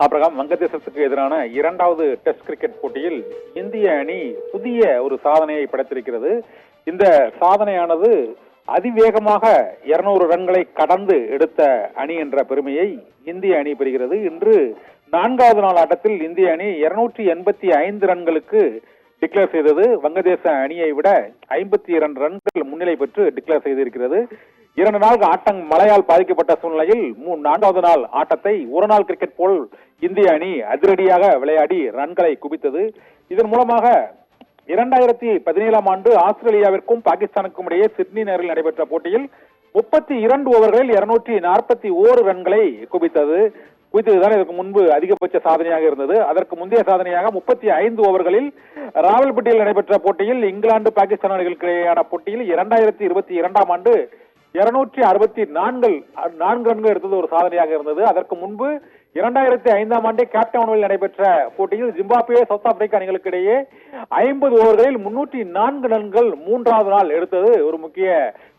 அப்புறம் வங்கதேசத்துக்கு எதிரான இரண்டாவது டெஸ்ட் கிரிக்கெட் போட்டியில் இந்திய அணி புதிய ஒரு சாதனையை படைத்திருக்கிறது. இந்த சாதனையானது அதிவேகமாக 200 ரன்களை கடந்து எடுத்த அணி என்ற பெருமையை இந்திய அணி பெறுகிறது. இன்று 4வது நாள் ஆட்டத்தில் இந்திய அணி 285 ரன்களுக்கு டிக்ளேர் செய்தது. வங்கதேச அணியை விட 52 ரன்கள் முன்னிலை பெற்று டிக்ளேர் செய்திருக்கிறது. 2 நாள் ஆட்டம் மழையால் பாதிக்கப்பட்ட சூழ்நிலையில் 4வது நாள் ஆட்டத்தை ஒரு நாள் கிரிக்கெட் போல் இந்திய அணி அதிரடியாக விளையாடி ரன்களை குவித்தது. இதன் மூலமாக 2017ஆம் ஆண்டு ஆஸ்திரேலியாவிற்கும் பாகிஸ்தானுக்கும் இடையே சிட்னி நகரில் நடைபெற்ற போட்டியில் 32 ஓவர்களில் 241 ரன்களை குவித்ததுதான் இதற்கு முன்பு அதிகபட்ச சாதனையாக இருந்தது. அதற்கு முந்தைய சாதனையாக 35 ஓவர்களில் ராவல்பிண்டியில் நடைபெற்ற போட்டியில் இங்கிலாந்து பாகிஸ்தான் அணிகளுக்கு இடையேயான போட்டியில் 2022ஆம் ஆண்டு 264 ரன்கள் எடுத்தது ஒரு சாதனையாக இருந்தது. அதற்கு முன்பு 2005ஆம் ஆண்டே கேப்டவுனில் நடைபெற்ற போட்டியில் ஜிம்பாப்வே சவுத் ஆப்பிரிக்கா அணிகளுக்கு இடையே 50 ஓவர்களில் 304 ரன்கள் 3வது நாள் எடுத்தது ஒரு முக்கிய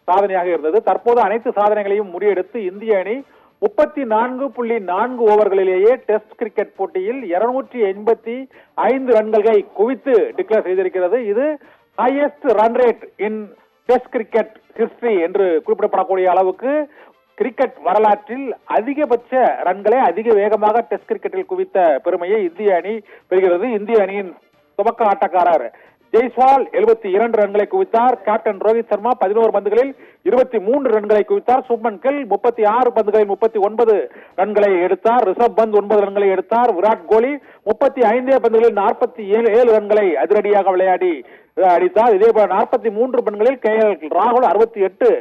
சாதனையாக இருந்தது. தற்போது அனைத்து சாதனைகளையும் முறியடித்து இந்திய அணி 34.4 ஓவர்களிலேயே டெஸ்ட் கிரிக்கெட் போட்டியில் 285 ரன்களை குவித்து டிக்ளேர் செய்திருக்கிறது. இது highest run rate in test cricket history என்று குறிப்பிடப்படக்கூடிய அளவுக்கு கிரிக்கெட் வரலாற்றில் அதிகபட்ச ரன்களை அதிக வேகமாக டெஸ்ட் கிரிக்கெட்டில் குவித்த பெருமையை இந்திய அணி பெறுகிறது. இந்திய அணியின் துவக்க ஆட்டக்காரர் ஜெய்ஸ்வால் 72 ரன்களை குவித்தார். கேப்டன் ரோஹித் சர்மா 11 பந்துகளில் 23 ரன்களை குவித்தார். சுப்மன் கில் 36 பந்துகளில் 39 ரன்களை எடுத்தார். ரிஷப் பந்த் 9 ரன்களை எடுத்தார். விராட் கோலி 35 பந்துகளில் 47 ரன்களை அதிரடியாக விளையாடி அடித்தார். இதேபோல 43 பந்துகளில் KL ராகுல் 68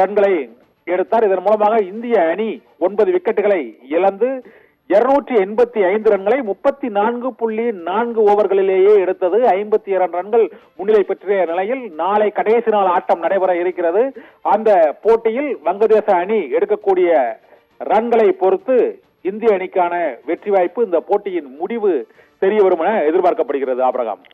ரன்களை எடுத்தார். இதன் மூலமாக இந்திய அணி 9 விக்கெட்டுகளை இழந்து 285 ரன்களை 34.4 ஓவர்களிலேயே எடுத்தது. 52 ரன்கள் முன்னிலை பெற்ற நிலையில் நாளை கடைசி நாள் ஆட்டம் நடைபெற இருக்கிறது. அந்த போட்டியில் வங்கதேச அணி எடுக்கக்கூடிய ரன்களை பொறுத்து இந்திய அணிக்கான வெற்றி வாய்ப்பு, இந்த போட்டியின் முடிவு தெரிய வரும் என எதிர்பார்க்கப்படுகிறது. ஆபிரகாம்.